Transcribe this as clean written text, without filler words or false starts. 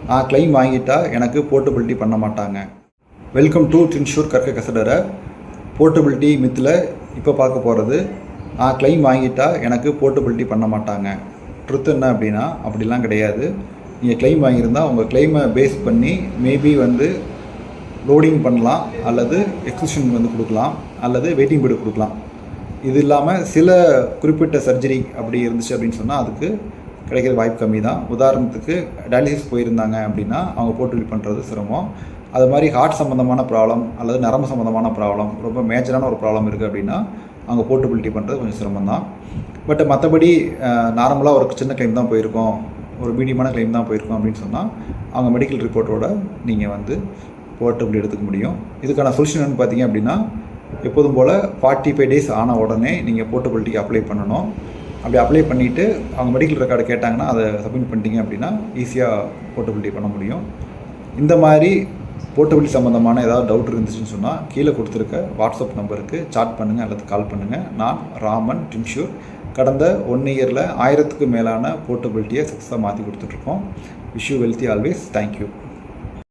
நான் கிளைம் வாங்கிட்டா எனக்கு போர்ட்டபிலிட்டி பண்ண மாட்டாங்க. வெல்கம் டு டின்ஷூர் கற்க கசடர. போர்ட்டபிலிட்டி மித்தில் இப்போ பார்க்க போகிறது, நான் கிளைம் வாங்கிட்டா எனக்கு போர்ட்டபிலிட்டி பண்ண மாட்டாங்க. ட்ருத் என்ன அப்படின்னா அப்படிலாம் கிடையாது. நீங்கள் கிளைம் வாங்கியிருந்தால் உங்கள் கிளைமை பேஸ் பண்ணி மேபி லோடிங் பண்ணலாம், அல்லது எக்ஸ்கியூஷன் கொடுக்கலாம், அல்லது வெயிட்டிங் பீரியட் கொடுக்கலாம். இது இல்லாமல் சில குறிப்பிட்ட சர்ஜரி அப்படி இருந்துச்சு அப்படின்னு சொன்னால் அதுக்கு கிடைக்கிற வாய்ப்பு கம்மி தான். உதாரணத்துக்கு டயாலிசிஸ் போயிருந்தாங்க அப்படின்னா அவங்க போர்ட்டபிலிட்டி பண்ணுறது சிரமம். அது மாதிரி ஹார்ட் சம்மந்தமான ப்ராப்ளம் அல்லது நரம்பு சம்மந்தமான ப்ராப்ளம், ரொம்ப மேஜரான ஒரு ப்ராப்ளம் இருக்குது அப்படின்னா அவங்க போர்ட்டபிலிட்டி பண்ணுறது கொஞ்சம் சிரமம் தான். பட் மற்றபடி நார்மலாக ஒரு சின்ன கிளைம் தான் போயிருக்கோம், ஒரு மீடியமான கிளைம் தான் போயிருக்கோம் அப்படின்னு சொன்னால் அவங்க மெடிக்கல் ரிப்போர்ட்டோட நீங்கள் போர்ட்டபிலிட்டி எடுத்துக்க முடியும். இதுக்கான சொல்யூஷன் என்னென்னு பார்த்தீங்க அப்படின்னா, எப்போதும் போல் 45 டேஸ் ஆன உடனே நீங்கள் போர்ட்டபிலிட்டிக்கு அப்ளை பண்ணணும். அப்படி அப்ளை பண்ணிவிட்டு அவங்க மெடிக்கல் ரெக்கார்டு கேட்டாங்கன்னா அதை சப்மிட் பண்ணிட்டீங்க அப்படின்னா ஈஸியாக போர்ட்டபிலிட்டி பண்ண முடியும். இந்த மாதிரி போர்ட்டபிலிட்டி சம்மந்தமான ஏதாவது டவுட் இருந்துச்சுன்னு சொன்னால் கீழே கொடுத்துருக்க வாட்ஸ்அப் நம்பருக்கு சாட் பண்ணுங்கள் அல்லது கால் பண்ணுங்கள். நான் ராமன் டின்ஷூர். கடந்த 1 இயரில் 1000க்கு மேலான போர்ட்டபிலிட்டியை சக்ஸஸாக மாற்றி கொடுத்துட்ருக்கோம். Wish you wealthy always. Thank you.